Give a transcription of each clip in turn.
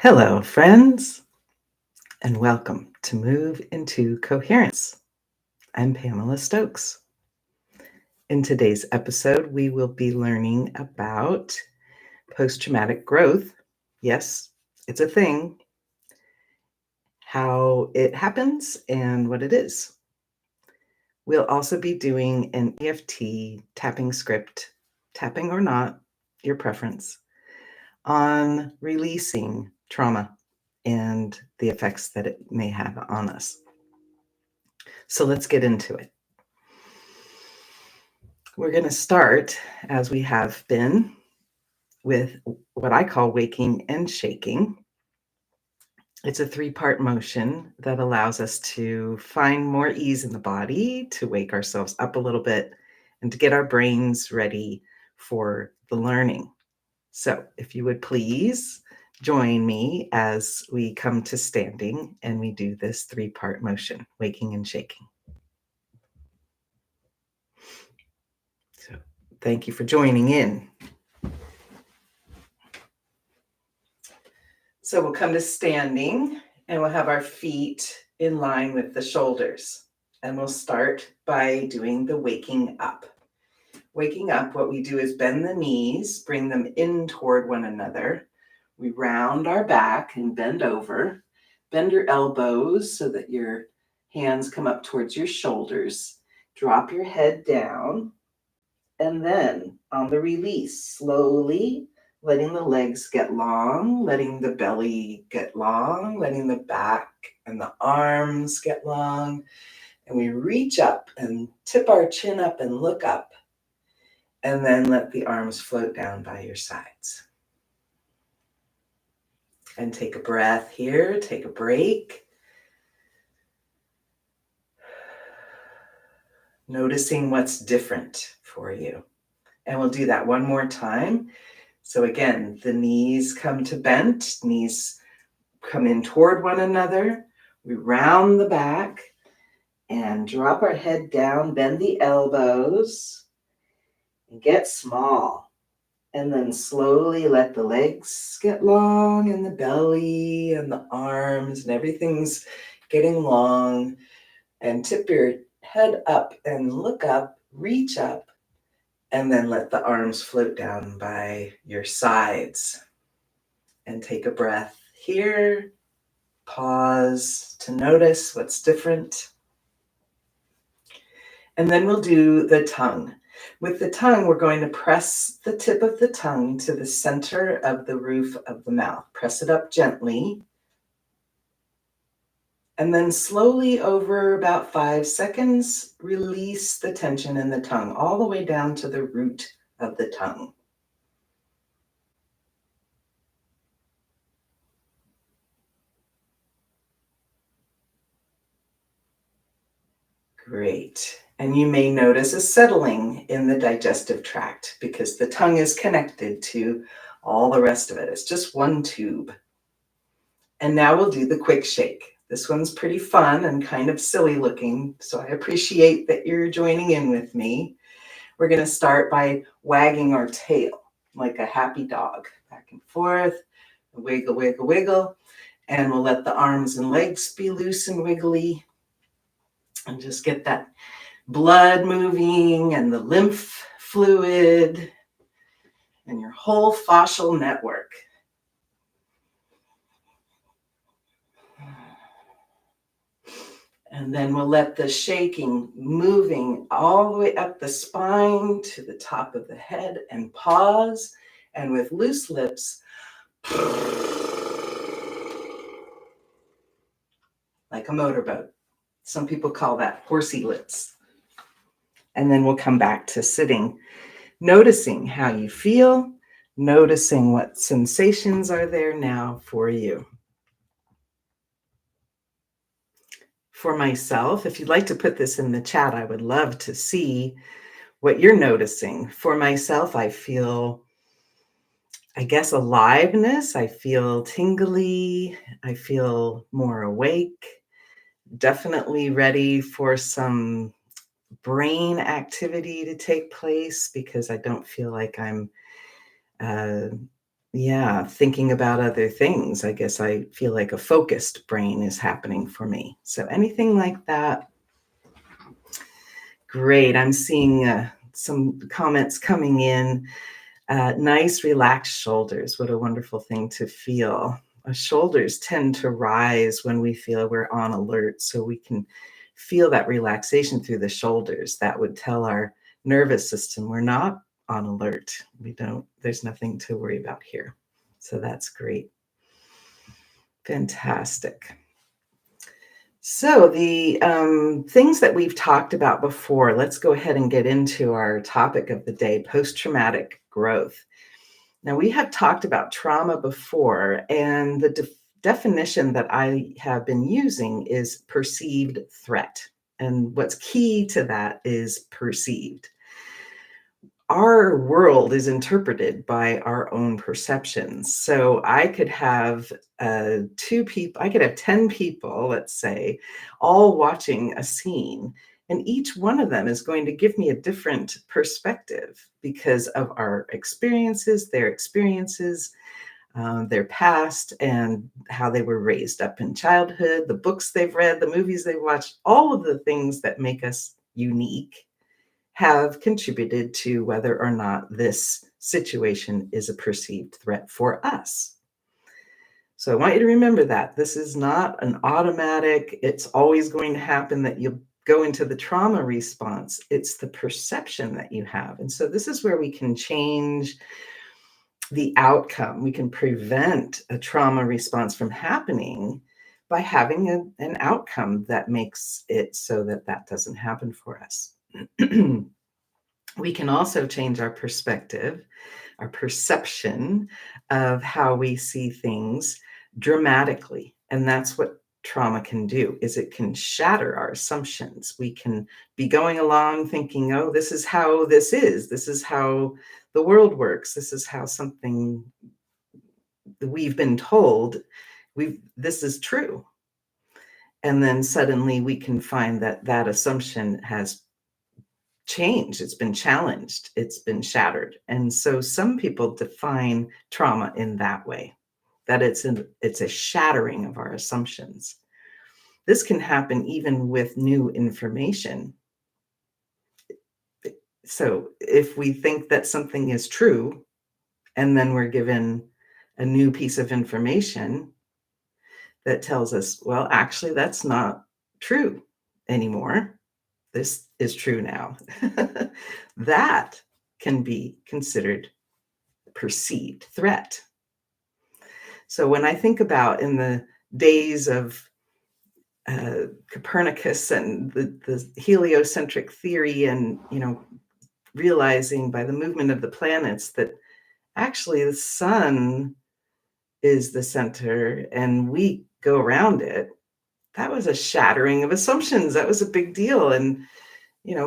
Hello, friends, and welcome to Move Into Coherence. I'm Pamela Stokes. In today's episode, we will be learning about post-traumatic growth. Yes, it's a thing, how it happens, and what it is. We'll also be doing an EFT tapping script, tapping or not, your preference, on releasing trauma and the effects that it may have on us. So let's get into it. We're going to start, as we have been, with what I call waking and shaking. It's a 3-part motion that allows us to find more ease in the body, to wake ourselves up a little bit, and to get our brains ready for the learning. So if you would please join me as we come to standing and we do this 3-part motion, waking and shaking. So thank you for joining in. So we'll come to standing and we'll have our feet in line with the shoulders. And we'll start by doing the waking up. Waking up, what we do is bend the knees, bring them in toward one another. We round our back and bend over. Bend your elbows so that your hands come up towards your shoulders. Drop your head down. And then on the release, slowly letting the legs get long, letting the belly get long, letting the back and the arms get long. And we reach up and tip our chin up and look up. And then let the arms float down by your sides. And take a breath here, take a break. Noticing what's different for you. And we'll do that one more time. So again, the knees come to bent, knees come in toward one another. We round the back and drop our head down, bend the elbows, and get small. And then slowly let the legs get long and the belly and the arms and everything's getting long. And tip your head up and look up, reach up. And then let the arms float down by your sides. And take a breath here. Pause to notice what's different. And then we'll do the tongue. With the tongue, we're going to press the tip of the tongue to the center of the roof of the mouth. Press it up gently. And then slowly over about 5 seconds, release the tension in the tongue all the way down to the root of the tongue. Great. And you may notice a settling in the digestive tract because the tongue is connected to all the rest of it. It's just one tube. And now we'll do the quick shake. This one's pretty fun and kind of silly looking, so I appreciate that you're joining in with me. We're going to start by wagging our tail like a happy dog, back and forth, wiggle, wiggle, wiggle, and we'll let the arms and legs be loose and wiggly, and just get that blood moving and the lymph fluid and your whole fascial network. And then we'll let the shaking moving all the way up the spine to the top of the head and pause. And with loose lips, like a motorboat. Some people call that horsey lips. And then we'll come back to sitting, noticing how you feel, noticing what sensations are there now for you. For myself, if you'd like to put this in the chat, I would love to see what you're noticing. For myself, I feel, I guess, aliveness. I feel tingly. I feel more awake. Definitely ready for some brain activity to take place because I don't feel like I'm, Yeah, thinking about other things. I guess I feel like a focused brain is happening for me. So anything like that, great. I'm seeing some comments coming in. Nice, relaxed shoulders. What a wonderful thing to feel. Our shoulders tend to rise when we feel we're on alert, so we can feel that relaxation through the shoulders. That would tell our nervous system we're not on alert. We don't, there's nothing to worry about here. So that's great. Fantastic. So, the things that we've talked about before, let's go ahead and get into our topic of the day, post traumatic growth. Now, we have talked about trauma before, and the definition that I have been using is perceived threat. And what's key to that is perceived. Our world is interpreted by our own perceptions. So I could have two people, I could have 10 people, let's say, all watching a scene, and each one of them is going to give me a different perspective because of our experiences, their past, and how they were raised up in childhood, the books they've read, the movies they've watched, all of the things that make us unique have contributed to whether or not this situation is a perceived threat for us. So I want you to remember that this is not an automatic, it's always going to happen that you'll go into the trauma response. It's the perception that you have. And so this is where we can change the outcome. We can prevent a trauma response from happening by having an outcome that makes it so that that doesn't happen for us. We can also change our perspective, our perception of how we see things dramatically. And that's what trauma can do, is it can shatter our assumptions. We can be going along thinking, oh, this is how this is. This is how the world works. This is how something that we've been told, this is true. And then suddenly we can find that that assumption has changed, it's been challenged, it's been shattered. And so some people define trauma in that way, that it's a shattering of our assumptions. This can happen even with new information. So if we think that something is true and then we're given a new piece of information that tells us, well, actually that's not true anymore, this is true now. That can be considered perceived threat. So when I think about in the days of Copernicus and the heliocentric theory, and realizing by the movement of the planets that actually the sun is the center and we go around it, that was a shattering of assumptions. That was a big deal. And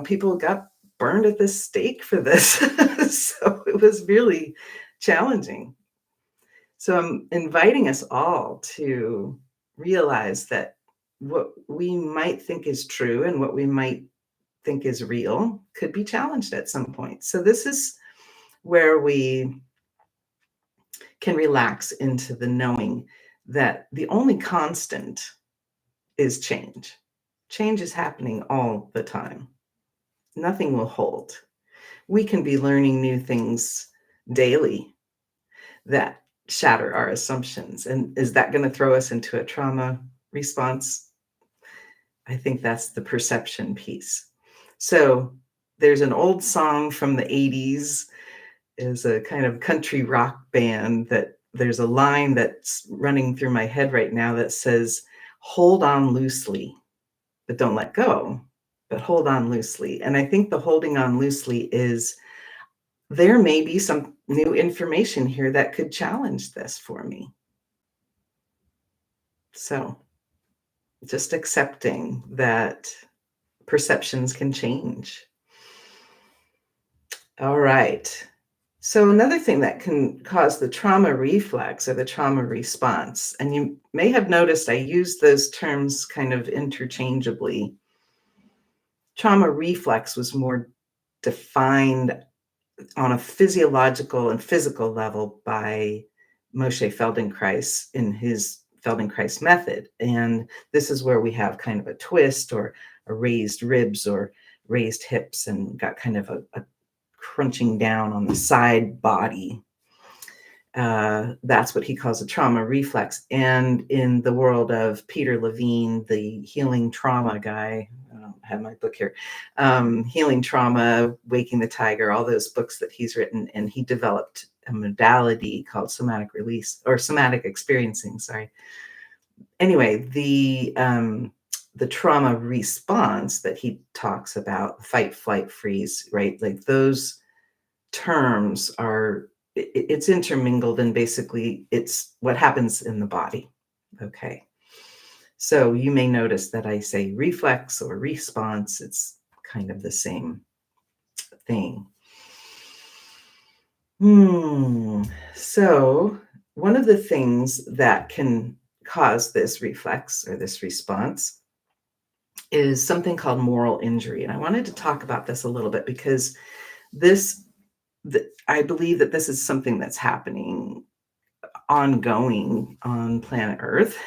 people got burned at the stake for this. So it was really challenging. So I'm inviting us all to realize that what we might think is true and what we might think is real could be challenged at some point. So this is where we can relax into the knowing that the only constant is change. Change is happening all the time. Nothing will hold. We can be learning new things daily that shatter our assumptions. And is that going to throw us into a trauma response? I think that's the perception piece. So there's an old song from the 80s, is a kind of country rock band, that there's a line that's running through my head right now that says, hold on loosely, but don't let go, but hold on loosely. And I think the holding on loosely is, there may be some new information here that could challenge this for me. So just accepting that perceptions can change. All right. So another thing that can cause the trauma reflex or the trauma response, and you may have noticed I use those terms kind of interchangeably. Trauma reflex was more defined on a physiological and physical level by Moshe Feldenkrais in his Feldenkrais method. And this is where we have kind of a twist or a raised ribs or raised hips and got kind of a crunching down on the side body. That's what he calls a trauma reflex. And in the world of Peter Levine, the healing trauma guy, I don't have my book here, Healing Trauma, Waking the Tiger, all those books that he's written, and he developed a modality called somatic release or somatic experiencing. Sorry. Anyway, the trauma response that he talks about, fight, flight, freeze, right? Like those terms are, it's intermingled, and basically it's what happens in the body. Okay. So you may notice that I say reflex or response. It's kind of the same thing. So one of the things that can cause this reflex or this response is something called moral injury. And I wanted to talk about this a little bit because I believe that this is something that's happening ongoing on planet Earth,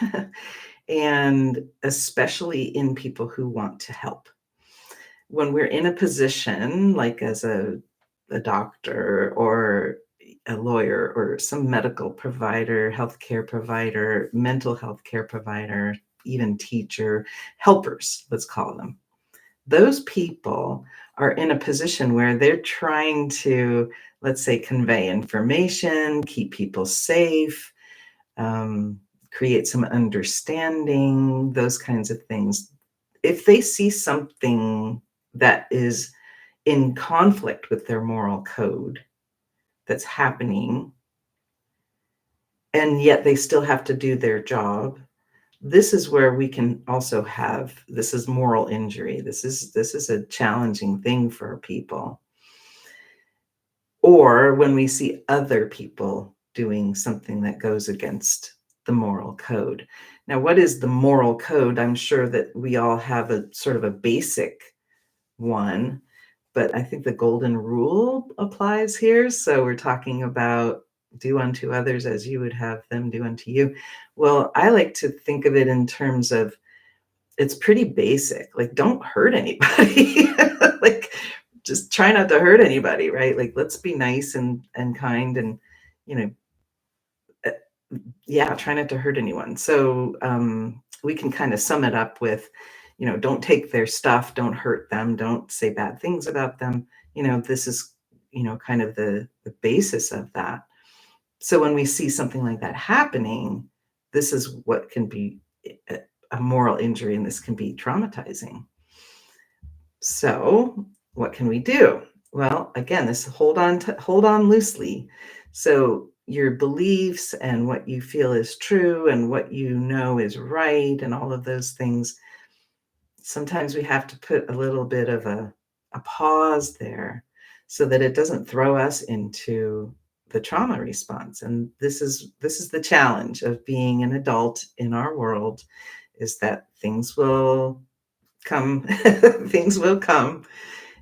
and especially in people who want to help. When we're in a position, like as a doctor or a lawyer or some medical provider, healthcare provider, mental health care provider, even teacher, helpers, let's call them. Those people are in a position where they're trying to, let's say, convey information, keep people safe, create some understanding, those kinds of things. If they see something that is in conflict with their moral code that's happening, and yet they still have to do their job, this is where we can also have, this is moral injury. This is a challenging thing for people. Or when we see other people doing something that goes against the moral code. Now, what is the moral code? I'm sure that we all have a sort of a basic one, but I think the golden rule applies here. So we're talking about do unto others as you would have them do unto you. Well, I like to think of it in terms of, it's pretty basic. Like, don't hurt anybody. Like, just try not to hurt anybody, right? Like, let's be nice and kind, and you know, yeah, try not to hurt anyone. So we can kind of sum it up with, don't take their stuff, don't hurt them, don't say bad things about them. This is, kind of the basis of that. So when we see something like that happening, this is what can be a moral injury, and this can be traumatizing. So what can we do? Well, again, this hold on loosely. So your beliefs and what you feel is true and what you know is right and all of those things, sometimes we have to put a little bit of a pause there so that it doesn't throw us into the trauma response. And this is the challenge of being an adult in our world, is that things will come. Things will come.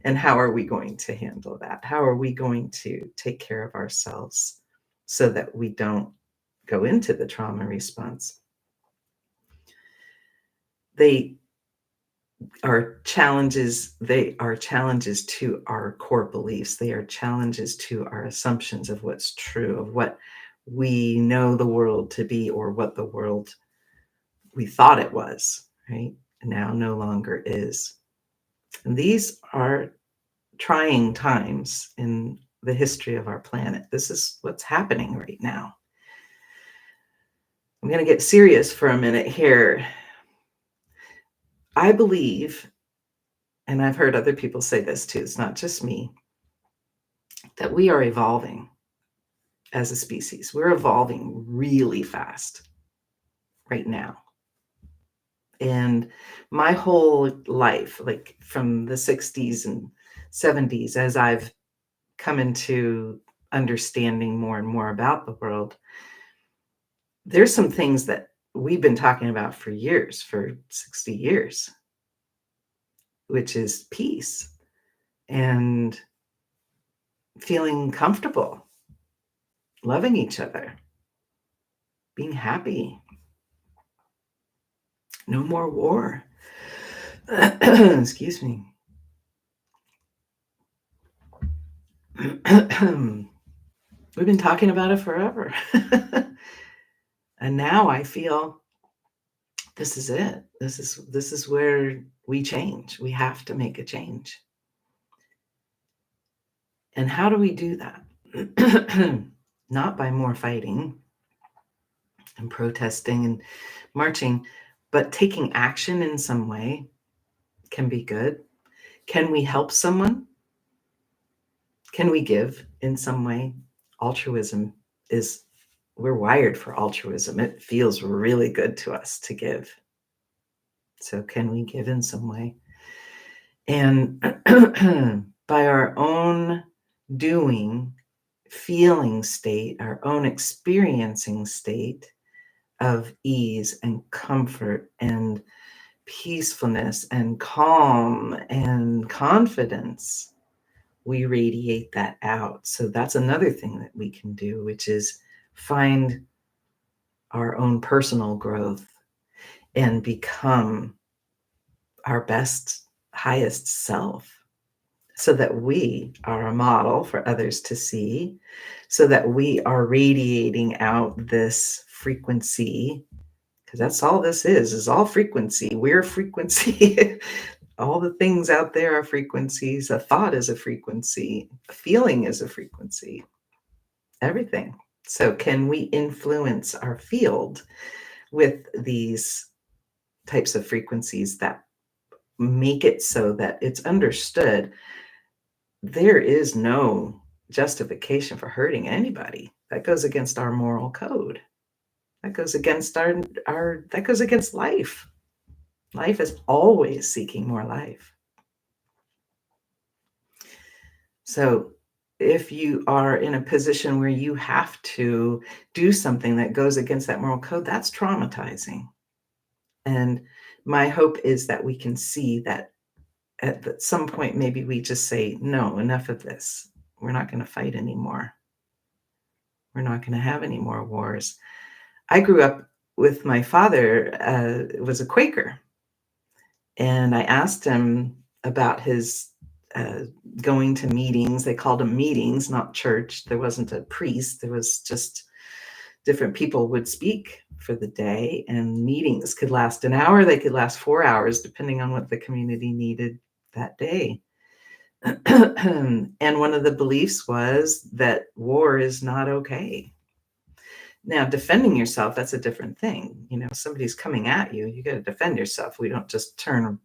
And how are we going to handle that? How are we going to take care of ourselves so that we don't go into the trauma response? They are challenges to our core beliefs. They are challenges to our assumptions of what's true, of what we know the world to be, or what the world we thought it was, right? Now no longer is. And these are trying times in the history of our planet. This is what's happening right now. I'm going to get serious for a minute here. I believe, and I've heard other people say this too, it's not just me, that we are evolving as a species. We're evolving really fast right now. And my whole life, like from the 60s and 70s, as I've come into understanding more and more about the world, there's some things that we've been talking about for years, for 60 years, which is peace and feeling comfortable, loving each other, being happy. No more war. Excuse me. We've been talking about it forever. And now I feel this is it. This is where we change. We have to make a change. And how do we do that? Not by more fighting and protesting and marching, but taking action in some way can be good. Can we help someone? Can we give in some way? Altruism is, we're wired for altruism. It feels really good to us to give. So can we give in some way? And by our own doing, feeling state, our own experiencing state of ease and comfort and peacefulness and calm and confidence, we radiate that out. So that's another thing that we can do, which is find our own personal growth and become our best, highest self, so that we are a model for others to see, so that we are radiating out this frequency, because that's all this is all frequency. We're frequency. All the things out there are frequencies. A thought is a frequency. A feeling is a frequency. Everything. So can we influence our field with these types of frequencies that make it so that it's understood there is no justification for hurting anybody? That goes against our moral code. That goes against that goes against life. Life is always seeking more life. So if you are in a position where you have to do something that goes against that moral code, that's traumatizing. And my hope is that we can see that at some point, maybe we just say, no, enough of this. We're not going to fight anymore. We're not going to have any more wars. I grew up with my father, was a Quaker. And I asked him about his going to meetings. They called them meetings, not church. There wasn't a priest. There was just different people would speak for the day, and meetings could last an hour. They could last 4 hours, depending on what the community needed that day. And one of the beliefs was that war is not okay. Now, defending yourself, that's a different thing. Somebody's coming at you, you got to defend yourself. We don't just turn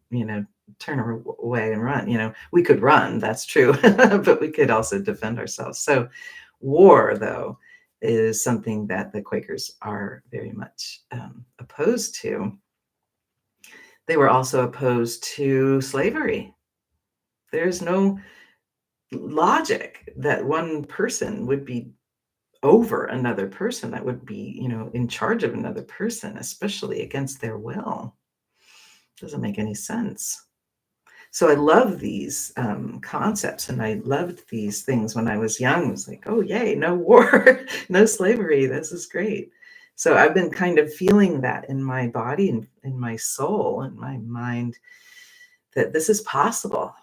away and run. We could run, that's true, but we could also defend ourselves. So war, though, is something that the Quakers are very much opposed to. They were also opposed to slavery. There's no logic that one person would be over another person, that would be, in charge of another person, especially against their will. Doesn't make any sense. So I love these concepts, and I loved these things when I was young. It was like, oh, yay, no war, no slavery. This is great. So I've been kind of feeling that in my body and in my soul and my mind, that this is possible.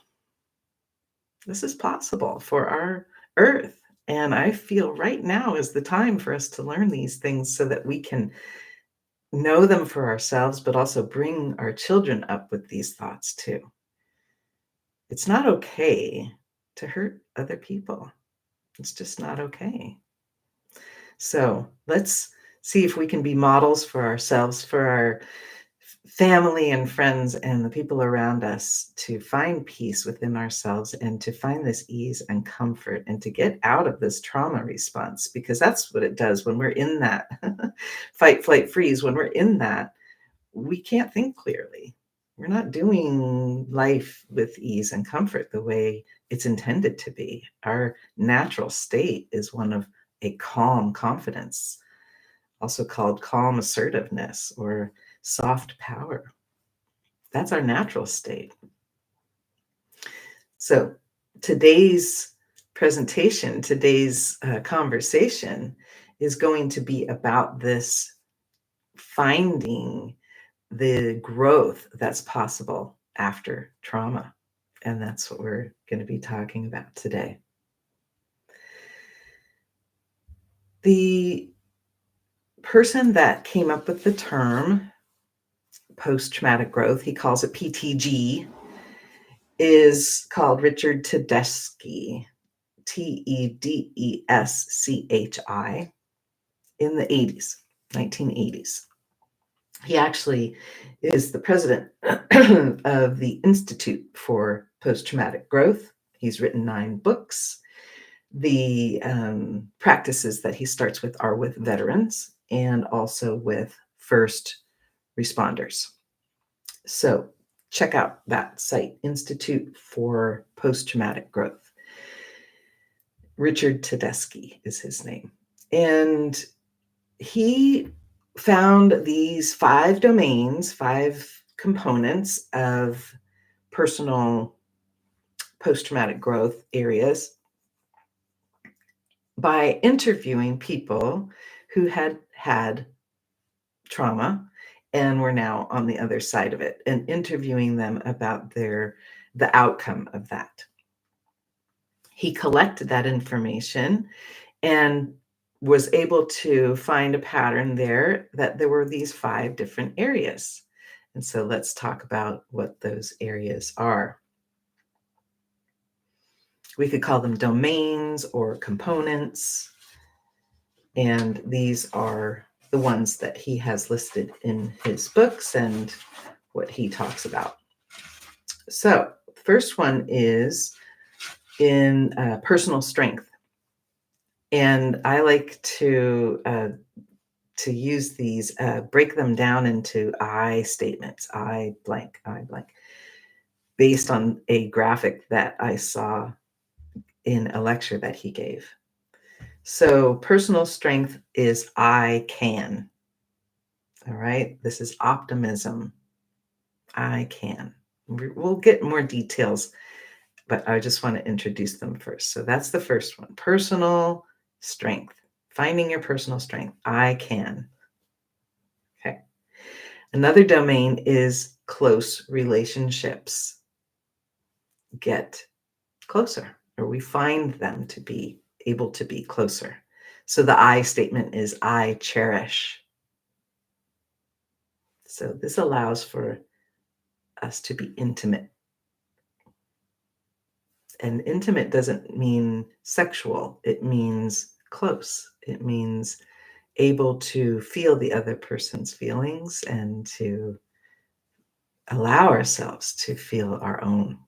This is possible for our earth. And I feel right now is the time for us to learn these things so that we can know them for ourselves, but also bring our children up with these thoughts too. It's not okay to hurt other people. It's just not okay. So let's see if we can be models for ourselves, for our family and friends and the people around us, to find peace within ourselves and to find this ease and comfort and to get out of this trauma response, because that's what it does when we're in that fight, flight, freeze. When we're in that, we can't think clearly. We're not doing life with ease and comfort the way it's intended to be. Our natural state is one of a calm confidence, also called calm assertiveness or soft power. That's our natural state. So today's presentation, today's conversation is going to be about this finding the growth that's possible after trauma. And that's what we're going to be talking about today. The person that came up with the term post-traumatic growth, he calls it PTG, is called Richard Tedeschi, Tedeschi, in the 1980s. He actually is the president of the Institute for Post-Traumatic Growth. He's written 9 books. The practices that he starts with are with veterans and also with first responders. So check out that site, Institute for Post-Traumatic Growth. Richard Tedeschi is his name. And he found these 5 domains, 5 components of personal post-traumatic growth areas by interviewing people who had had trauma and were now on the other side of it, and interviewing them about the outcome of that. He collected that information and was able to find a pattern there that there were these 5 different areas. And so let's talk about what those areas are. We could call them domains or components. And these are the ones that he has listed in his books and what he talks about. So the first one is in personal strength. And I like to use these, break them down into I statements, I blank, based on a graphic that I saw in a lecture that he gave. So personal strength is I can. All right. This is optimism. I can. We'll get more details, but I just want to introduce them first. So that's the first one. Personal strength. Finding your personal strength. I can. Okay. Another domain is close relationships. Get closer, or we find them to be able to be closer. So the I statement is I cherish. So this allows for us to be intimate. And intimate doesn't mean sexual. It means close. It means able to feel the other person's feelings and to allow ourselves to feel our own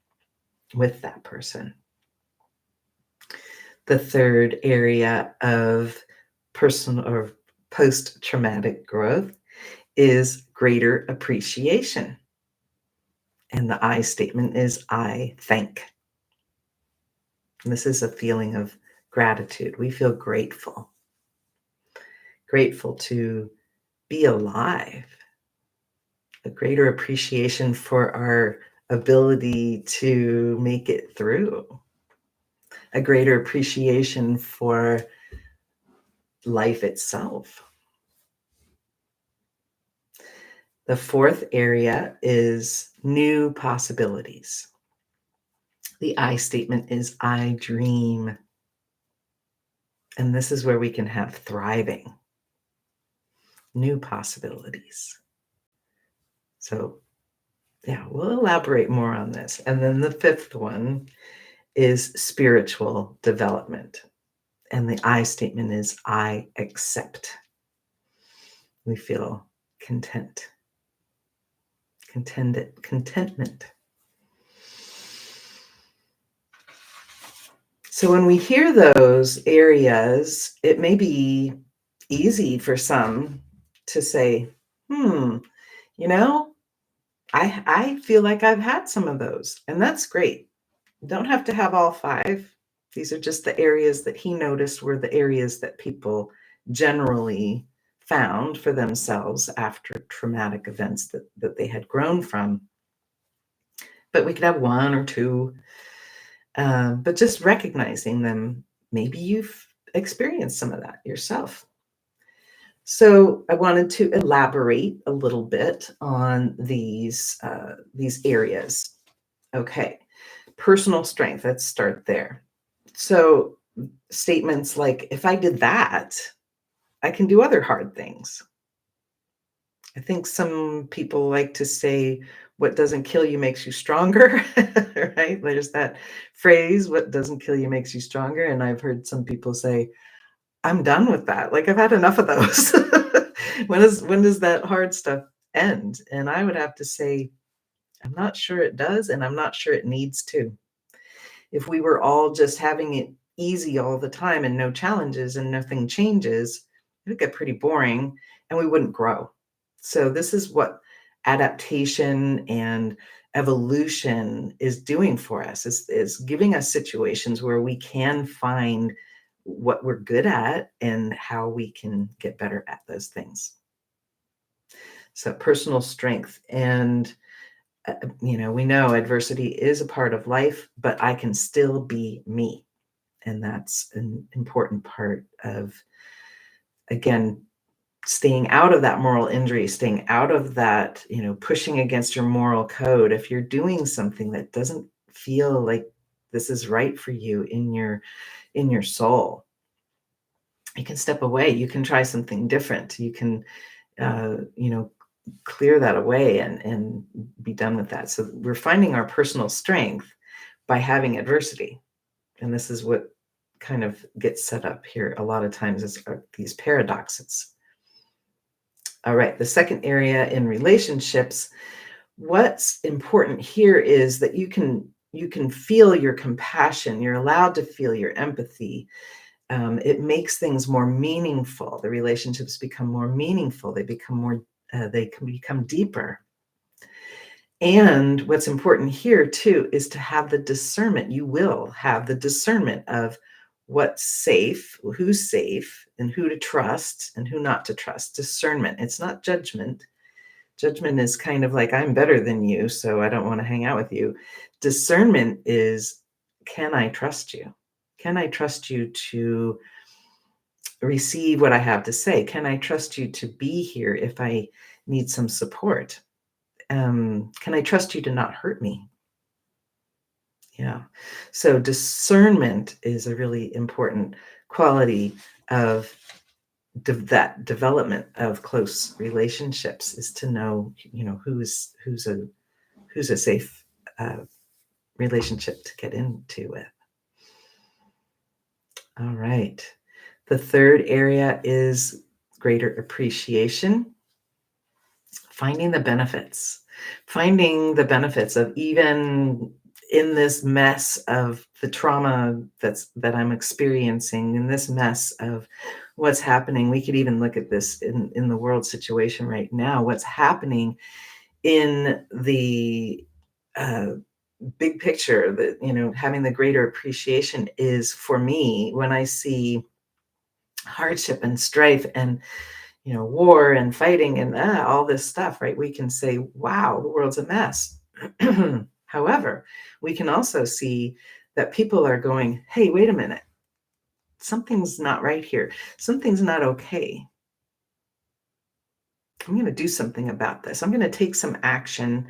with that person. The third area of personal or post-traumatic growth is greater appreciation. And the I statement is I thank. And this is a feeling of gratitude. We feel grateful. Grateful to be alive. A greater appreciation for our ability to make it through. A greater appreciation for life itself. The fourth area is new possibilities. The I statement is I dream. And this is where we can have thriving, new possibilities. So, yeah, we'll elaborate more on this. And then the fifth one is spiritual development. And the I statement is I accept. We feel contentment. So when we hear those areas, it may be easy for some to say, I feel like I've had some of those, and that's great. You don't have to have all 5. These are just the areas that he noticed were the areas that people generally found for themselves after traumatic events that they had grown from. But we could have 1 or 2. But just recognizing them, maybe you've experienced some of that yourself. So I wanted to elaborate a little bit on these areas. Okay, personal strength. Let's start there. So statements like, if I did that, I can do other hard things. I think some people like to say, what doesn't kill you makes you stronger, right? There's that phrase, what doesn't kill you makes you stronger. And I've heard some people say, I'm done with that. Like, I've had enough of those. When does that hard stuff end? And I would have to say, I'm not sure it does, and I'm not sure it needs to. If we were all just having it easy all the time and no challenges and nothing changes, it would get pretty boring and we wouldn't grow. So this is what adaptation and evolution is doing for us, is giving us situations where we can find what we're good at and how we can get better at those things. So personal strength. And we know adversity is a part of life, but I can still be me. And that's an important part of, again, staying out of that moral injury, staying out of that, pushing against your moral code. If you're doing something that doesn't feel like this is right for you in your soul, you can step away. You can try something different. You can, clear that away and be done with that. So we're finding our personal strength by having adversity. And this is what kind of gets set up here a lot of times, is these paradoxes. All right, the second area in relationships, what's important here is that you can feel your compassion. You're allowed to feel your empathy. It makes things more meaningful. The relationships become more meaningful. They can become deeper. And what's important here too is to have the discernment. You will have the discernment of what's safe, who's safe, and who to trust and who not to trust. Discernment. It's not judgment. Judgment is kind of like, I'm better than you, so I don't want to hang out with you. Discernment is, can I trust you? Can I trust you to receive what I have to say? Can I trust you to be here if I need some support? Can I trust you to not hurt me? Yeah. So discernment is a really important quality of that development of close relationships, is to know, who's a safe relationship to get into with. All right. The third area is greater appreciation. Finding the benefits of, even in this mess of the trauma that I'm experiencing, in this mess of what's happening. We could even look at this in the world situation right now, what's happening in the big picture. That, having the greater appreciation is, for me, when I see hardship and strife and war and fighting and all this stuff, right? We can say, wow, the world's a mess. However, we can also see that people are going, hey, wait a minute. Something's not right here. Something's not okay. I'm going to do something about this. I'm going to take some action.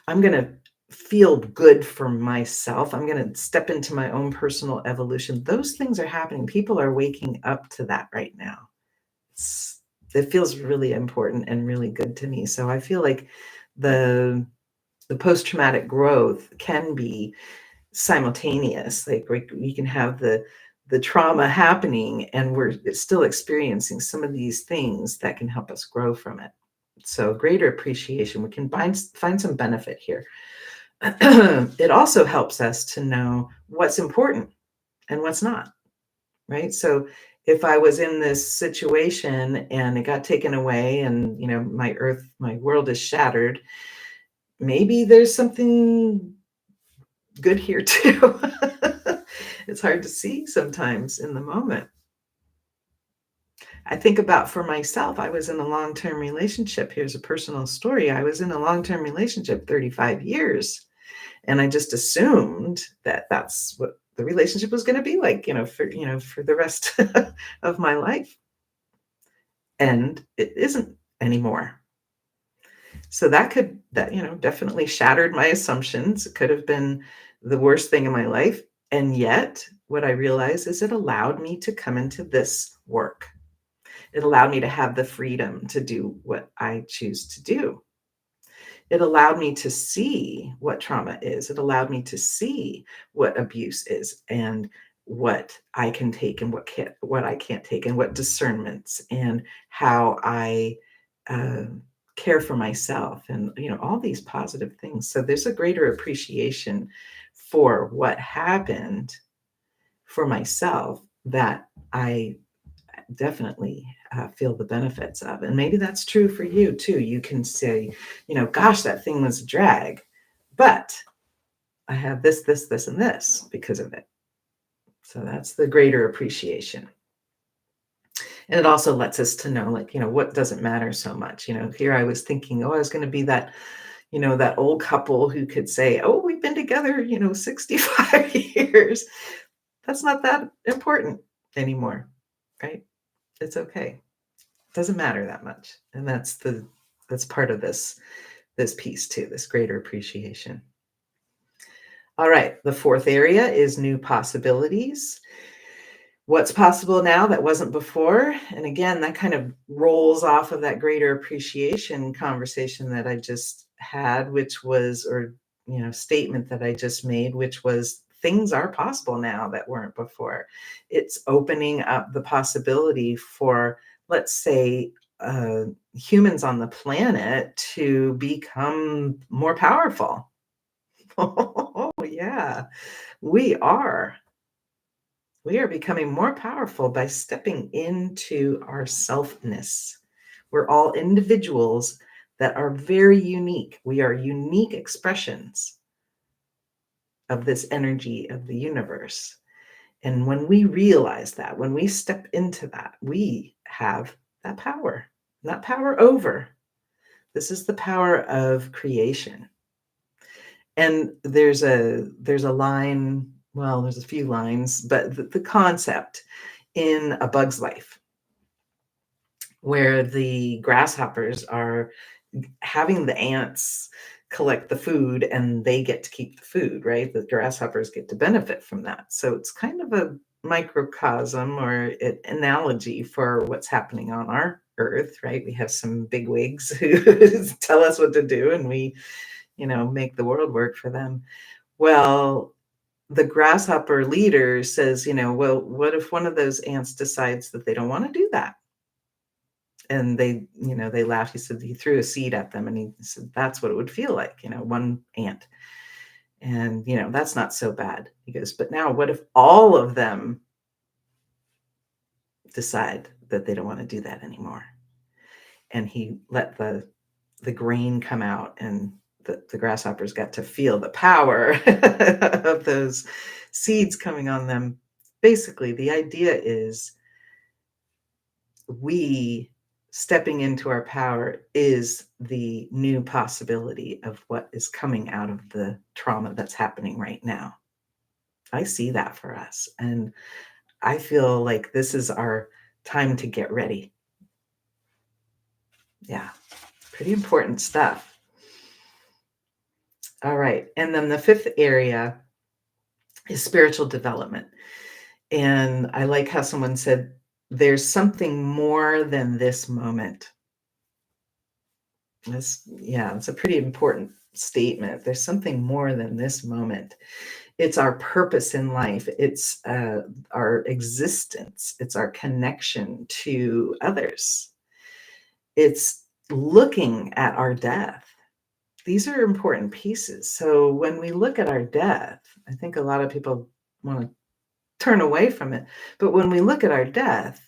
I'm going to feel good for myself. I'm going to step into my own personal evolution. Those things are happening. People are waking up to that right now. It feels really important and really good to me. So I feel like the post-traumatic growth can be simultaneous. Like, we can have the trauma happening and we're still experiencing some of these things that can help us grow from it. So greater appreciation, we can find some benefit here. It also helps us to know what's important and what's not, right? So if I was in this situation and it got taken away and, my world is shattered, maybe there's something good here too. It's hard to see sometimes in the moment. I think about, for myself, I was in a long-term relationship. Here's a personal story. I was in a long-term relationship 35 years, and I just assumed that that's what the relationship was going to be like, for the rest of my life. and it isn't anymore. So that definitely shattered my assumptions. It could have been the worst thing in my life. And yet, what I realized is it allowed me to come into this work. It allowed me to have the freedom to do what I choose to do. It allowed me to see what trauma is. It allowed me to see what abuse is and what I can take and what I can't take, and what discernments, and how I uh, care for myself, and all these positive things. So there's a greater appreciation for what happened for myself that I definitely feel the benefits of. And maybe that's true for you too. You can say, gosh, that thing was a drag, but I have this, this, this, and this because of it. So that's the greater appreciation. And it also lets us to know, like, what doesn't matter so much. Here I was thinking, oh, I was going to be that, that old couple who could say, oh, we've been together, 65 years. That's not that important anymore, right? It's okay. Doesn't matter that much. And that's part of this piece too, this greater appreciation. All right, the fourth area is new possibilities. What's possible now that wasn't before? And again, that kind of rolls off of that greater appreciation conversation that I just had, which was, or statement that I just made, which was, things are possible now that weren't before. It's opening up the possibility for, let's say, humans on the planet to become more powerful. Oh, yeah, we are. We are becoming more powerful by stepping into our selfness. We're all individuals that are very unique. We are unique expressions of this energy of the universe. And when we realize that, when we step into that, we have that power, not power over. This is the power of creation. And there's a line, well, there's a few lines, but the concept in A Bug's Life, where the grasshoppers are having the ants collect the food and they get to keep the food, right? The grasshoppers get to benefit from that. So it's kind of a microcosm or an analogy for what's happening on our earth, right? We have some big wigs who tell us what to do, and we, make the world work for them. Well, the grasshopper leader says, well, what if one of those ants decides that they don't want to do that? And they laughed. He said he threw a seed at them, and he said that's what it would feel like, one ant. And, that's not so bad. He goes, but now what if all of them decide that they don't want to do that anymore? And he let the grain come out, and the grasshoppers got to feel the power of those seeds coming on them. Basically, the idea is we stepping into our power is the new possibility of what is coming out of the trauma that's happening right now. I see that for us. And I feel like this is our time to get ready. Yeah, pretty important stuff. All right. And then the fifth area is spiritual development. And I like how someone said, there's something more than this moment. It's a pretty important statement. There's something more than this moment. It's our purpose in life. It's our existence. It's our connection to others. It's looking at our death. These are important pieces. So when we look at our death, I think a lot of people want to turn away from it. But when we look at our death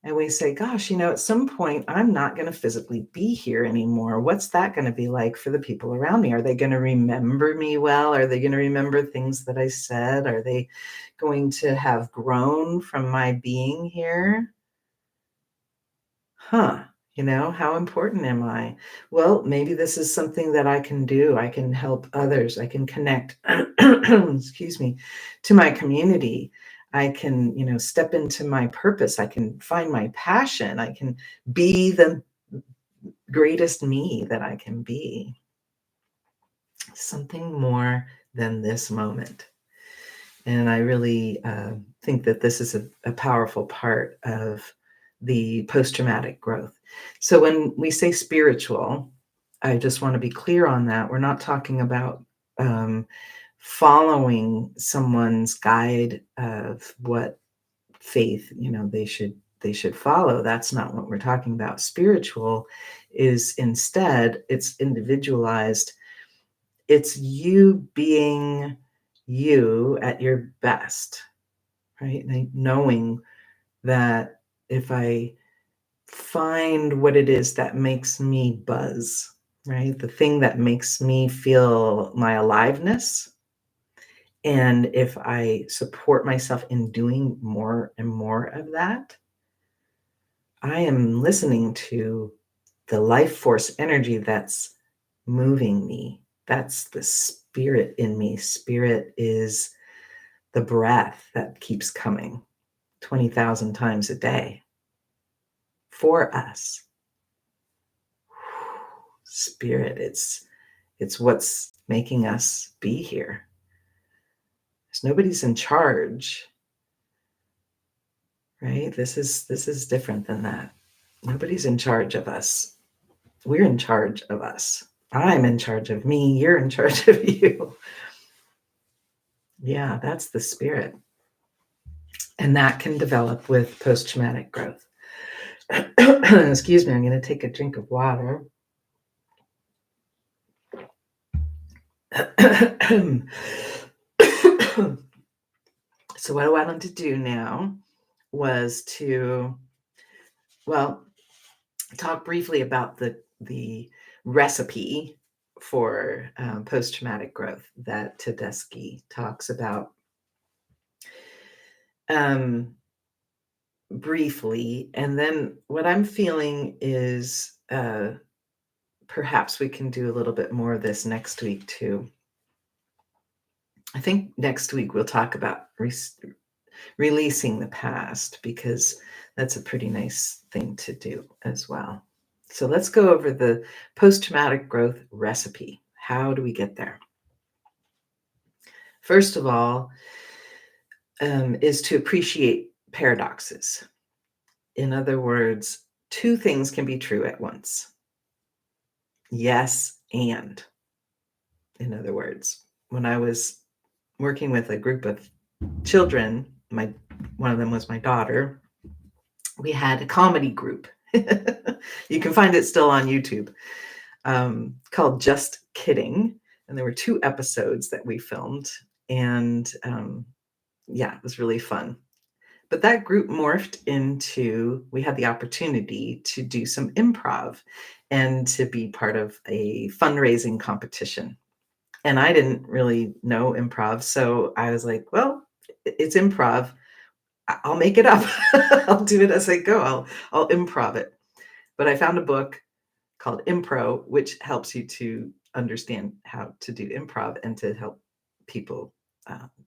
and we say, gosh, at some point, I'm not going to physically be here anymore. What's that going to be like for the people around me? Are they going to remember me well? Are they going to remember things that I said? Are they going to have grown from my being here? How important am I? Well, maybe this is something that I can do. I can help others. I can connect, excuse me, to my community. I can, step into my purpose. I can find my passion. I can be the greatest me that I can be. Something more than this moment. And I really think that this is a powerful part of the post-traumatic growth. So when we say spiritual, I just want to be clear on that. We're not talking about following someone's guide of what faith they should follow. That's not what we're talking about. Spiritual is instead, it's individualized. It's you being you at your best, right? And knowing that if I find what it is that makes me buzz, right? The thing that makes me feel my aliveness. And if I support myself in doing more and more of that, I am listening to the life force energy that's moving me. That's the spirit in me. Spirit is the breath that keeps coming 20,000 times a day for us. Spirit, it's what's making us be here. There's nobody's in charge, right? This is different than that. Nobody's in charge of us. We're in charge of us. I'm in charge of me. You're in charge of you. Yeah, that's the spirit. And that can develop with post-traumatic growth. Excuse me, I'm going to take a drink of water. So what I wanted to do now was to, talk briefly about the recipe for post-traumatic growth that Tedeschi talks about briefly. And then what I'm feeling is perhaps we can do a little bit more of this next week too. I think next week we'll talk about releasing the past, because that's a pretty nice thing to do as well. So let's go over the post-traumatic growth recipe. How do we get there? First of all, is to appreciate paradoxes. In other words, two things can be true at once. Yes, and. In other words, when I was working with a group of children, one of them was my daughter, we had a comedy group. You can find it still on YouTube, called Just Kidding. And there were 2 episodes that we filmed. And it was really fun. But that group morphed into, we had the opportunity to do some improv and to be part of a fundraising competition. And I didn't really know improv. So I was like, well, it's improv. I'll make it up. I'll do it as I go. I'll improv it. But I found a book called Impro, which helps you to understand how to do improv and to help people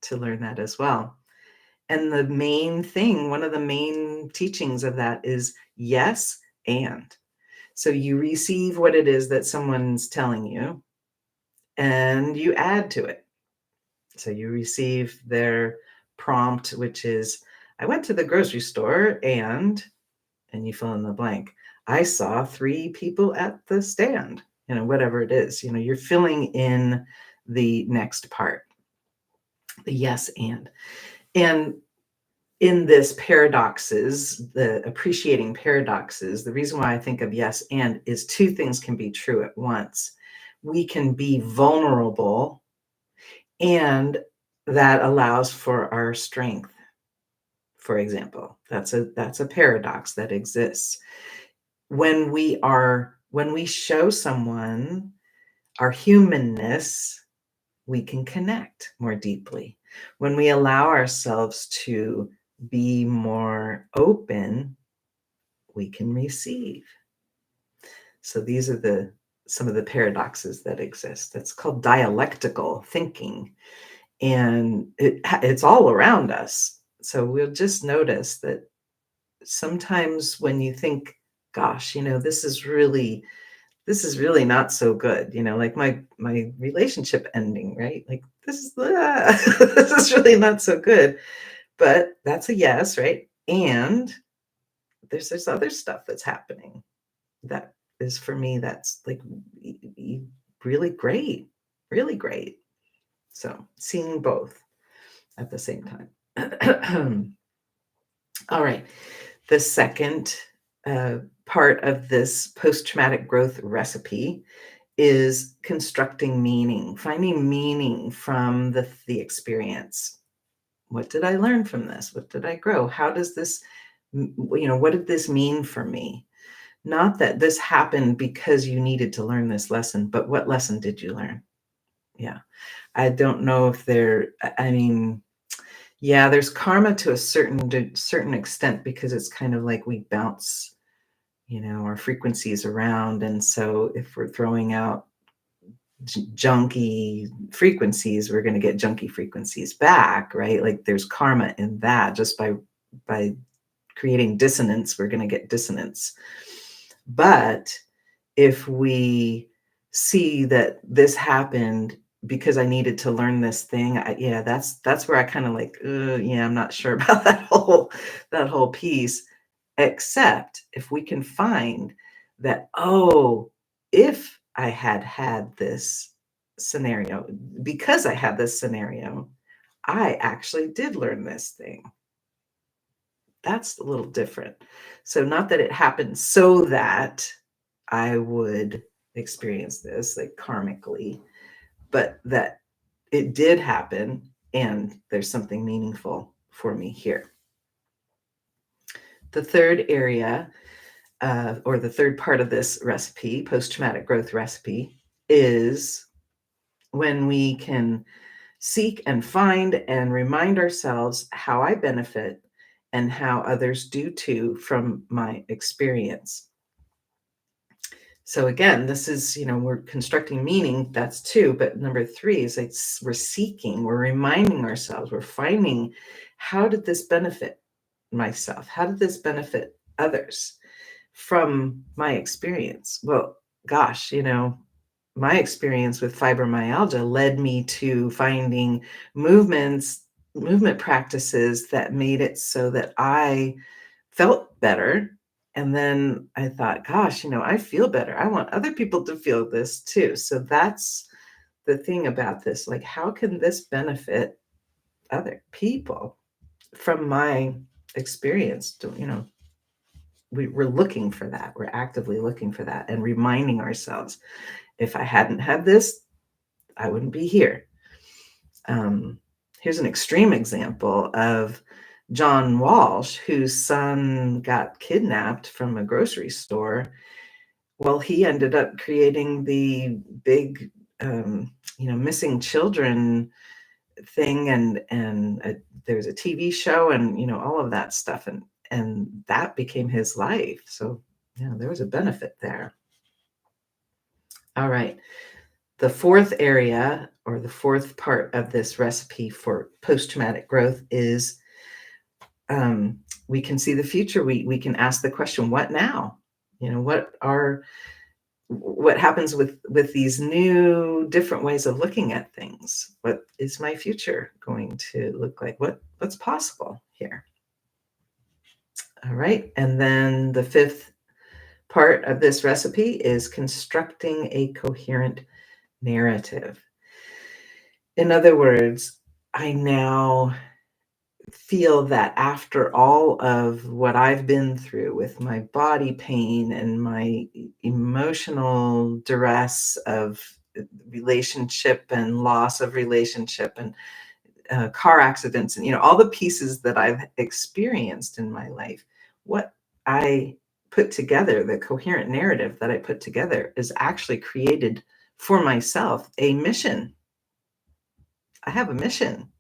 to learn that as well. And the main thing, one of the main teachings of that is yes, and. So you receive what it is that someone's telling you, and you add to it. So you receive their prompt, which is, I went to the grocery store and you fill in the blank. I saw 3 people at the stand, whatever it is, you're filling in the next part, the yes, and. And in this paradoxes, the appreciating paradoxes, the reason why I think of yes, and is 2 things can be true at once. We can be vulnerable, and that allows for our strength. For example, that's a paradox that exists. When we show someone our humanness, we can connect more deeply. When we allow ourselves to be more open, we can receive. So these are some of the paradoxes that exist. That's called dialectical thinking. And it's all around us. So we'll just notice that sometimes when you think, gosh, this is really not so good, like my relationship ending, right? Like this is really not so good. But that's a yes, right? And there's this other stuff that's happening that is for me that's like really great, really great. So seeing both at the same time. All right. The second part of this post-traumatic growth recipe is constructing meaning, finding meaning from the experience. What did I learn from this? What did I grow? How does this, what did this mean for me? Not that this happened because you needed to learn this lesson, but what lesson did you learn? Yeah. I don't know if I mean, yeah, there's karma to a certain extent because it's kind of like we bounce, our frequencies around. And so if we're throwing out junky frequencies, we're going to get junky frequencies back, right? Like there's karma in that. Just by creating dissonance, we're going to get dissonance. But if we see that this happened because I needed to learn this thing, yeah, that's where I kind of like, yeah, I'm not sure about that whole piece. Except if we can find that, oh, if I had this scenario, because I had this scenario, I actually did learn this thing. That's a little different. So not that it happened so that I would experience this like karmically, but that it did happen and there's something meaningful for me here. The third area, or the third part of this recipe, post-traumatic growth recipe, is when we can seek and find and remind ourselves how I benefit and how others do too from my experience. So again, this is, we're constructing meaning, that's two, but number three is like we're seeking, we're reminding ourselves, we're finding, how did this benefit myself? How did this benefit others from my experience? Well, gosh, my experience with fibromyalgia led me to finding movement practices that made it so that I felt better. And then I thought, gosh, I feel better. I want other people to feel this too. So that's the thing about this. Like, how can this benefit other people from my experience? We're looking for that. We're actively looking for that and reminding ourselves, if I hadn't had this, I wouldn't be here. Here's an extreme example of John Walsh, whose son got kidnapped from a grocery store. Well, he ended up creating the big, missing children thing, and there's a TV show, and all of that stuff, and that became his life. So yeah, there was a benefit there. All right. The fourth area, or the fourth part of this recipe for post-traumatic growth, is we can see the future. We can ask the question, what now? What happens with these new different ways of looking at things? What is my future going to look like? What's possible here? All right. And then the fifth part of this recipe is constructing a coherent narrative. In other words, I now feel that after all of what I've been through with my body pain and my emotional duress of relationship and loss of relationship and car accidents and all the pieces that I've experienced in my life, what I put together, the coherent narrative that I put together, is actually created for myself a mission. I have a mission.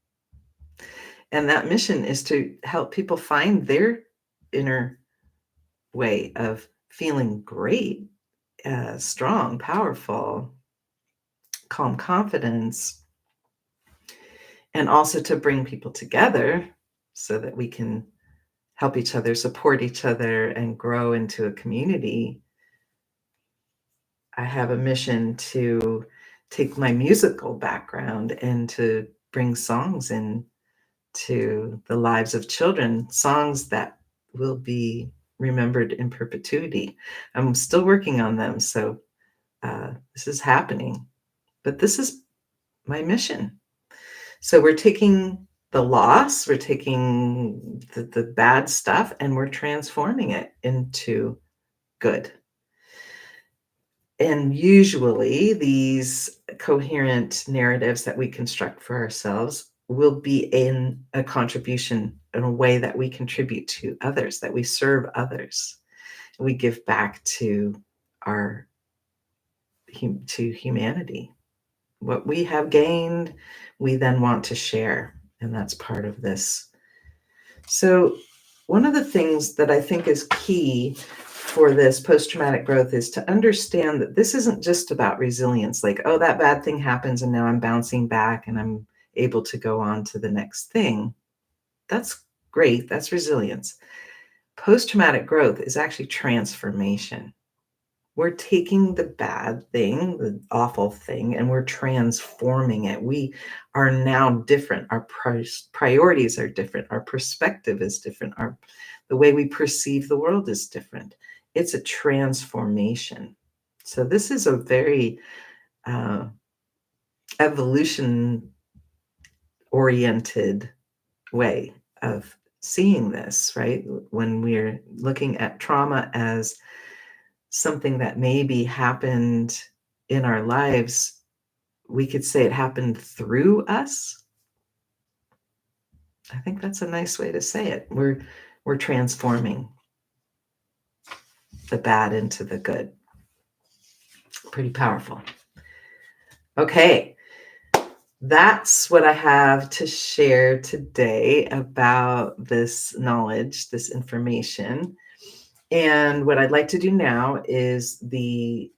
And that mission is to help people find their inner way of feeling great, strong, powerful, calm confidence, and also to bring people together so that we can help each other, support each other, and grow into a community, I have a mission to take my musical background and to bring songs in to the lives of children, songs that will be remembered in perpetuity. I'm still working on them, so this is happening, but this is my mission. So we're taking the loss, we're taking the bad stuff, and we're transforming it into good. And usually these coherent narratives that we construct for ourselves will be in a contribution, in a way that we contribute to others, that we serve others. We give back to our to humanity. What we have gained, we then want to share, and that's part of this. So one of the things that I think is key for this post-traumatic growth is to understand that this isn't just about resilience, like, oh, that bad thing happens and now I'm bouncing back and I'm able to go on to the next thing. That's great. That's resilience. Post-traumatic growth is actually transformation. We're taking the bad thing, the awful thing, and we're transforming it. We are now different. Our priorities are different. Our perspective is different. The way we perceive the world is different. It's a transformation. So this is a very evolution-oriented way of seeing this, right? When we're looking at trauma as something that maybe happened in our lives, we could say it happened through us. I think that's a nice way to say it. We're transforming the bad into the good. Pretty powerful. Okay, that's what I have to share today about this knowledge, this information. And what I'd like to do now is the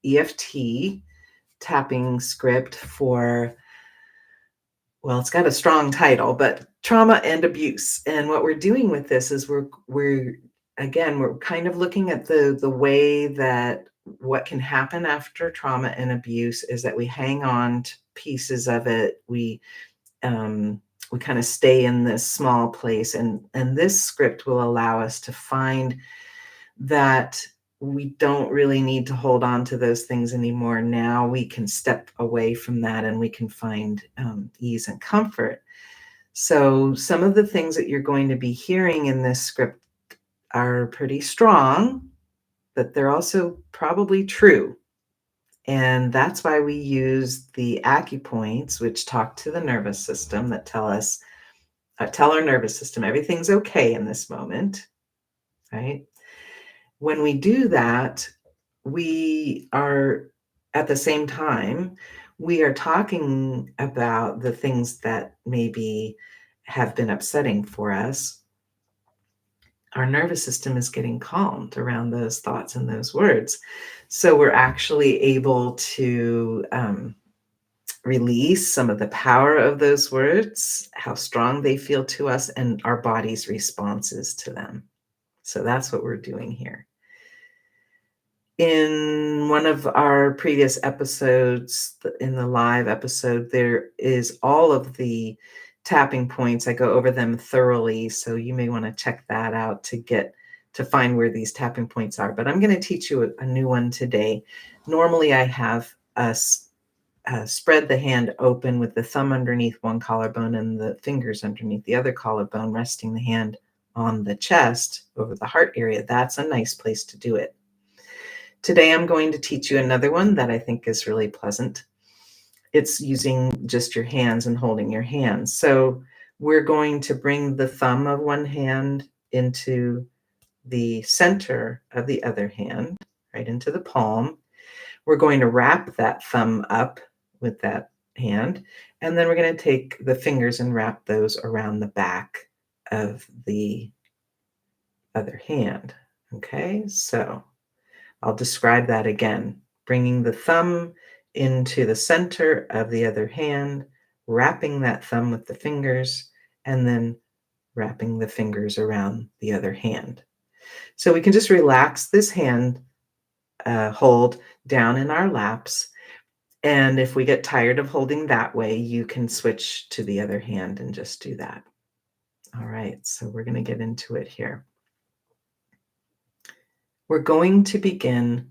EFT tapping script for, well, it's got a strong title, but trauma and abuse. And what we're doing with this is we're kind of looking at the way that what can happen after trauma and abuse is that we hang on to pieces of it. We kind of stay in this small place, and this script will allow us to find that we don't really need to hold on to those things anymore. Now we can step away from that and we can find ease and comfort. So some of the things that you're going to be hearing in this script are pretty strong, but they're also probably true. And that's why we use the acupoints, which talk to the nervous system, that tell our nervous system everything's okay in this moment, right? When we do that, we are, at the same time, we are talking about the things that maybe have been upsetting for us. Our nervous system is getting calmed around those thoughts and those words. So we're actually able to release some of the power of those words, how strong they feel to us, and our body's responses to them. So that's what we're doing here. In one of our previous episodes, in the live episode, there is all of the tapping points. I go over them thoroughly, so you may want to check that out to find where these tapping points are. But I'm going to teach you a new one today. Normally, I have us spread the hand open with the thumb underneath one collarbone and the fingers underneath the other collarbone, resting the hand on the chest over the heart area. That's a nice place to do it. Today, I'm going to teach you another one that I think is really pleasant. It's using just your hands and holding your hands. So we're going to bring the thumb of one hand into the center of the other hand, right into the palm. We're going to wrap that thumb up with that hand, and then we're going to take the fingers and wrap those around the back of the other hand. Okay, so I'll describe that again. Bringing the thumb into the center of the other hand, wrapping that thumb with the fingers, and then wrapping the fingers around the other hand. So we can just relax this hand hold down in our laps. And if we get tired of holding that way, you can switch to the other hand and just do that. All right, so we're going to get into it here. We're going to begin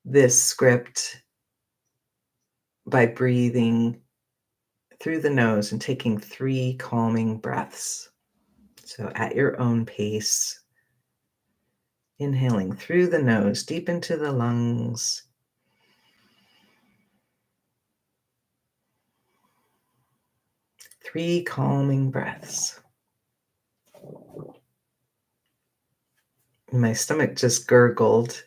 this script by breathing through the nose and taking 3 calming breaths. So at your own pace, inhaling through the nose, deep into the lungs. Three calming breaths. My stomach just gurgled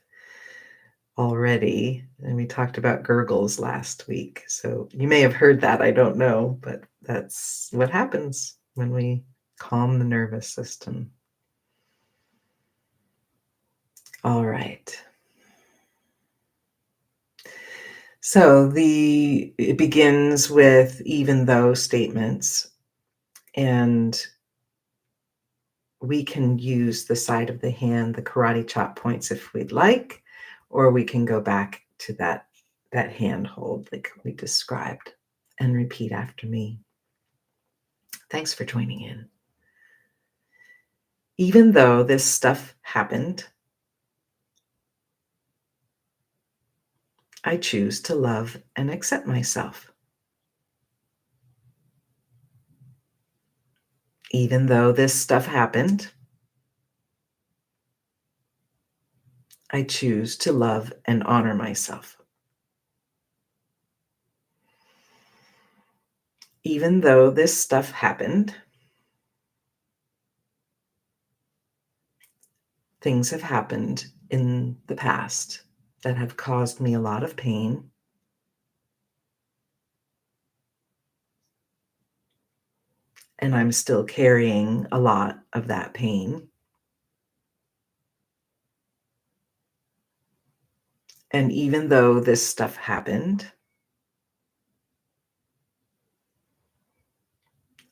already, and we talked about gurgles last week. So you may have heard that, I don't know, but that's what happens when we calm the nervous system. All right. So it begins with even though statements, and we can use the side of the hand, the karate chop points if we'd like, or we can go back to that hand hold like we described and repeat after me. Thanks for joining in. Even though this stuff happened, I choose to love and accept myself. Even though this stuff happened, I choose to love and honor myself. Even though this stuff happened, things have happened in the past that have caused me a lot of pain. And I'm still carrying a lot of that pain. And even though this stuff happened,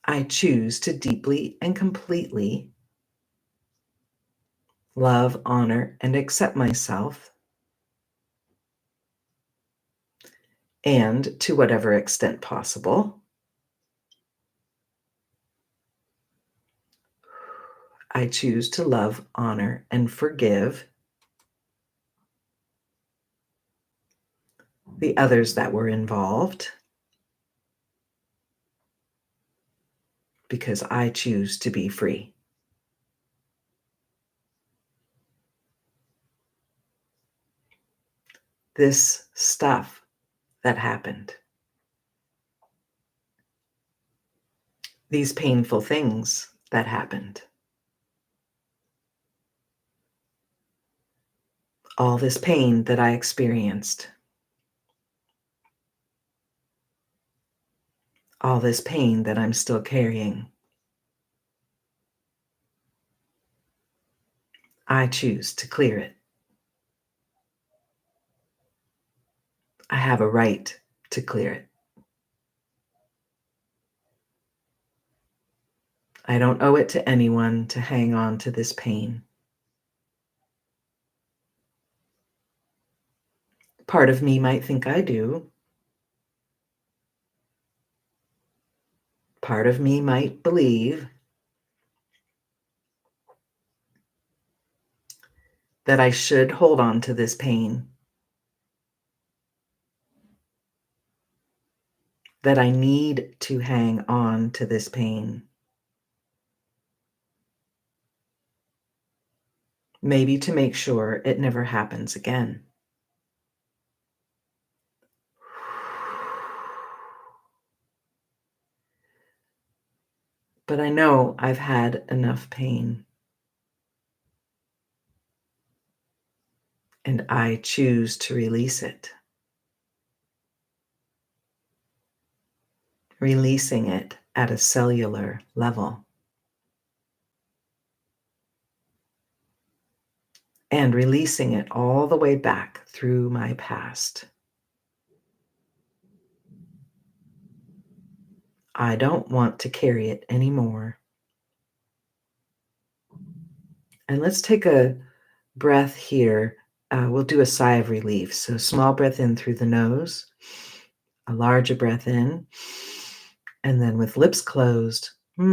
I choose to deeply and completely love, honor, and accept myself, and to whatever extent possible, I choose to love, honor, and forgive the others that were involved, because I choose to be free. This stuff that happened, these painful things that happened, all this pain that I experienced, all this pain that I'm still carrying, I choose to clear it. I have a right to clear it. I don't owe it to anyone to hang on to this pain. Part of me might think I do. Part of me might believe that I should hold on to this pain, that I need to hang on to this pain. Maybe to make sure it never happens again. But I know I've had enough pain, and I choose to release it. Releasing it at a cellular level. And releasing it all the way back through my past. I don't want to carry it anymore. And let's take a breath here. We'll do a sigh of relief. So small breath in through the nose, a larger breath in, and then with lips closed. All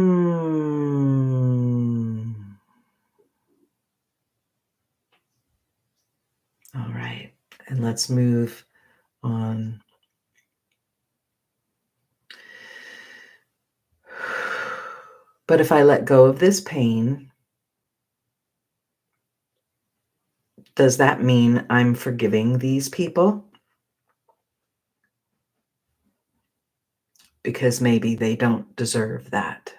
right. And let's move on. But if I let go of this pain, does that mean I'm forgiving these people? Because maybe they don't deserve that.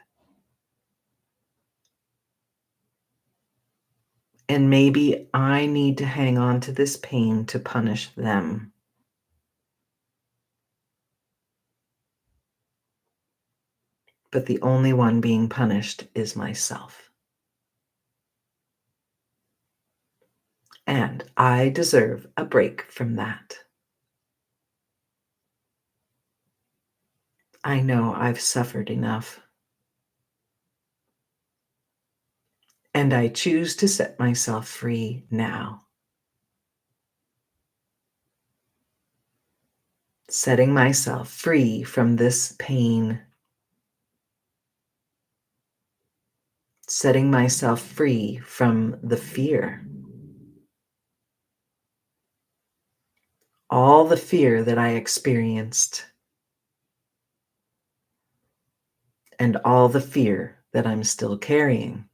And maybe I need to hang on to this pain to punish them. But the only one being punished is myself. And I deserve a break from that. I know I've suffered enough. And I choose to set myself free now. Setting myself free from this pain. Setting myself free from the fear. All the fear that I experienced. And all the fear that I'm still carrying.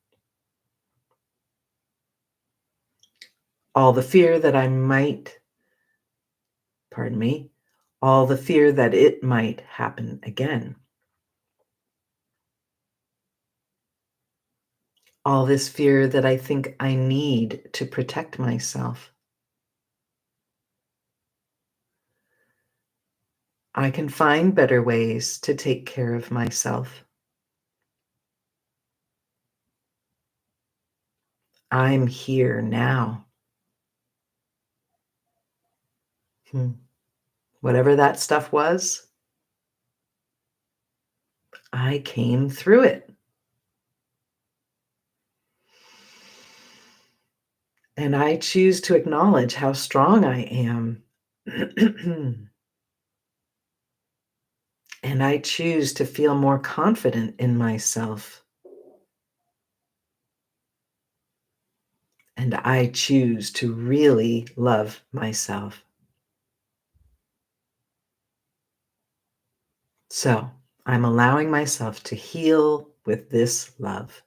All the fear that I might, all the fear that it might happen again. All this fear that I think I need to protect myself. I can find better ways to take care of myself. I'm here now. Whatever that stuff was, I came through it. And I choose to acknowledge how strong I am. And I choose to feel more confident in myself. And I choose to really love myself. So I'm allowing myself to heal with this love.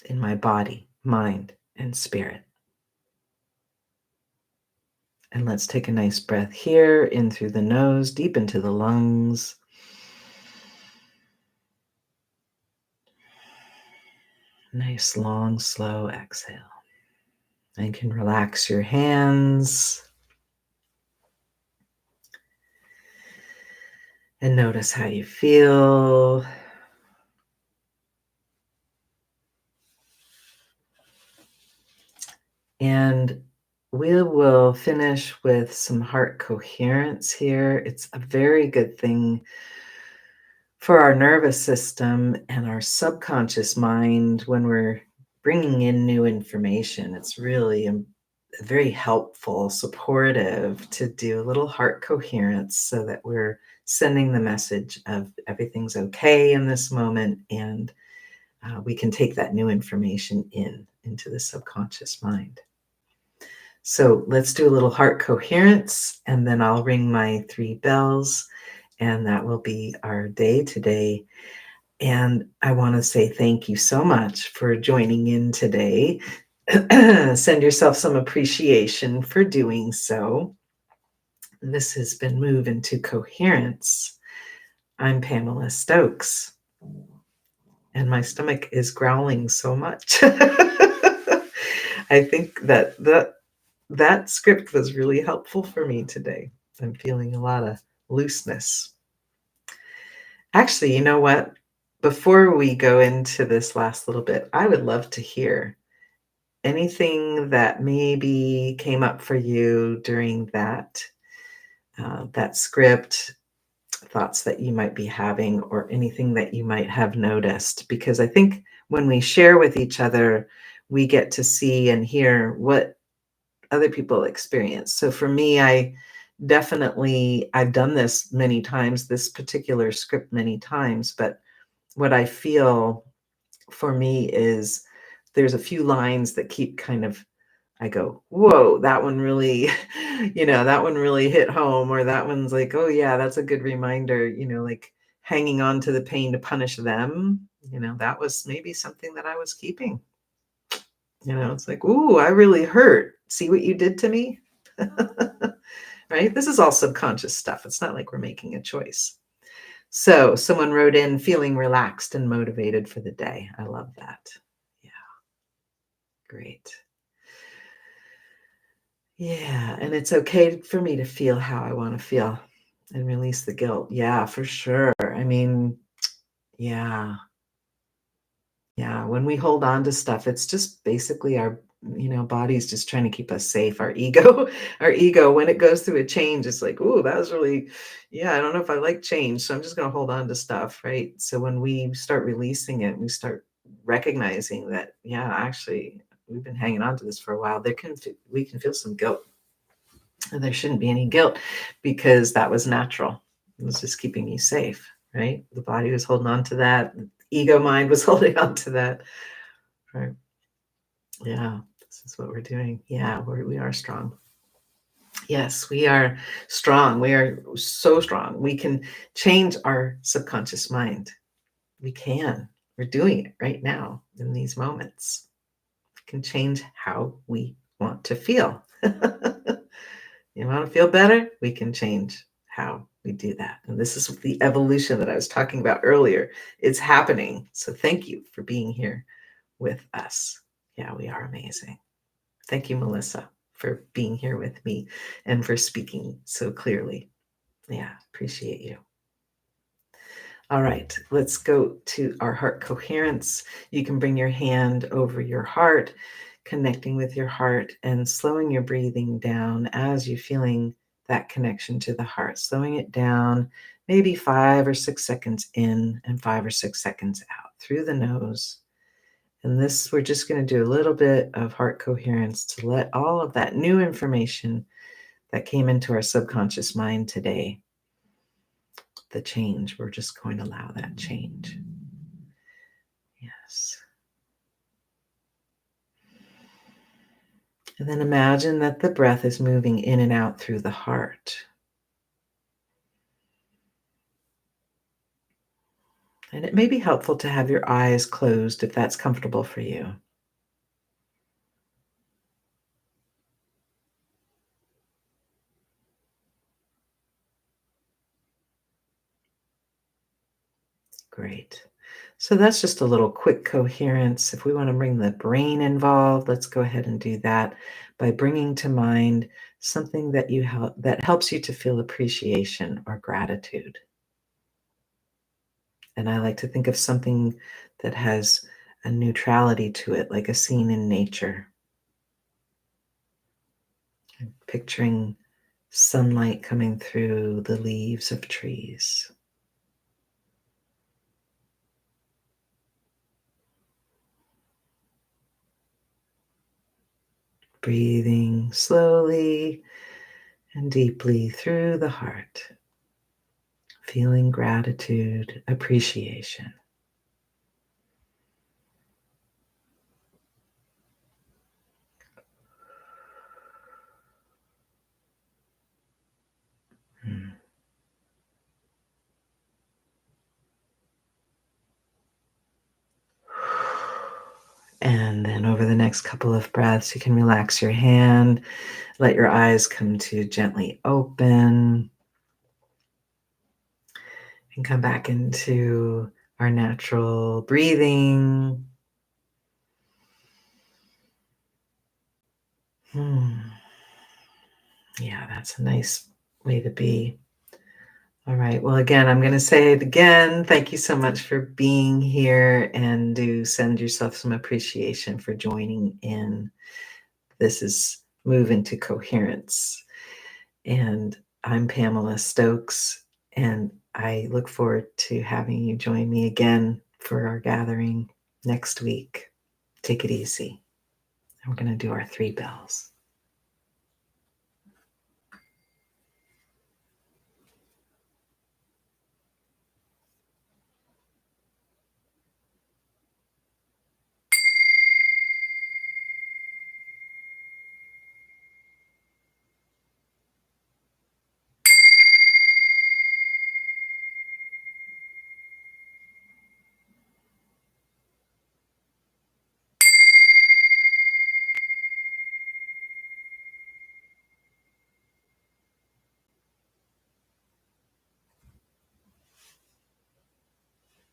In my body, mind, and spirit. And let's take a nice breath here, in through the nose, deep into the lungs. Nice, long, slow exhale. And you can relax your hands. And notice how you feel. And we will finish with some heart coherence here. It's a very good thing for our nervous system and our subconscious mind when we're bringing in new information. It's really very helpful, supportive to do a little heart coherence so that we're sending the message of everything's okay in this moment, and we can take that new information into the subconscious mind. So let's do a little heart coherence, and then I'll ring my 3 bells, and that will be our day today. And I want to say thank you so much for joining in today. Send yourself some appreciation for doing so. This has been Move Into Coherence. I'm Pamela Stokes, and my stomach is growling so much. I think that script was really helpful for me today. I'm feeling a lot of looseness. Actually, you know what? Before we go into this last little bit, I would love to hear anything that maybe came up for you during that script. thoughts that you might be having or anything that you might have noticed. Because I think when we share with each other, we get to see and hear what other people experience. So for me, I've done this many times, this particular script many times, but what I feel for me is there's a few lines that keep kind of, I go, whoa, that one really, that one really hit home, or that one's like, oh yeah, that's a good reminder, like hanging on to the pain to punish them. That was maybe something that I was keeping. It's like, ooh, I really hurt. See what you did to me? Right? This is all subconscious stuff. It's not like we're making a choice. So someone wrote in feeling relaxed and motivated for the day. I love that. Yeah, great. Yeah, and it's okay for me to feel how I want to feel and release the guilt. Yeah, for sure. I mean, yeah. Yeah, when we hold on to stuff, it's just basically our, body's just trying to keep us safe. Our ego, our ego, when it goes through a change, it's like, oh, that was really, yeah, I don't know if I like change, so I'm just going to hold on to stuff, right? So when we start releasing it, we start recognizing that, yeah, actually, we've been hanging on to this for a while. We can feel some guilt, and there shouldn't be any guilt because that was natural. It was just keeping you safe, right? The body was holding on to that. Ego mind was holding on to that. Right. Yeah. This is what we're doing. Yeah. We are strong. Yes, we are strong. We are so strong. We can change our subconscious mind. We can. We're doing it right now in these moments. We can change how we want to feel. You want to feel better? We can change how we do that. And this is the evolution that I was talking about earlier. It's happening. So thank you for being here with us. Yeah, we are amazing. Thank you, Melissa, for being here with me and for speaking so clearly. Yeah, appreciate you. All right, let's go to our heart coherence. You can bring your hand over your heart, connecting with your heart and slowing your breathing down as you're feeling that connection to the heart, slowing it down, maybe 5 or 6 seconds in and 5 or 6 seconds out through the nose. And this, we're just going to do a little bit of heart coherence to let all of that new information that came into our subconscious mind today, the change, we're just going to allow that change. Yes. And then imagine that the breath is moving in and out through the heart. And it may be helpful to have your eyes closed if that's comfortable for you. Great. So that's just a little quick coherence. If we want to bring the brain involved, let's go ahead and do that by bringing to mind something that that helps you to feel appreciation or gratitude. And I like to think of something that has a neutrality to it, like a scene in nature. Picturing sunlight coming through the leaves of trees. Breathing slowly and deeply through the heart. Feeling gratitude, appreciation. And then over the next couple of breaths, you can relax your hand, let your eyes come to gently open, and come back into our natural breathing. Yeah, that's a nice way to be. All right. Well, again, I'm going to say it again. Thank you so much for being here, and do send yourself some appreciation for joining in. This is Move Into Coherence. And I'm Pamela Stokes, and I look forward to having you join me again for our gathering next week. Take it easy. And we're going to do our 3 bells.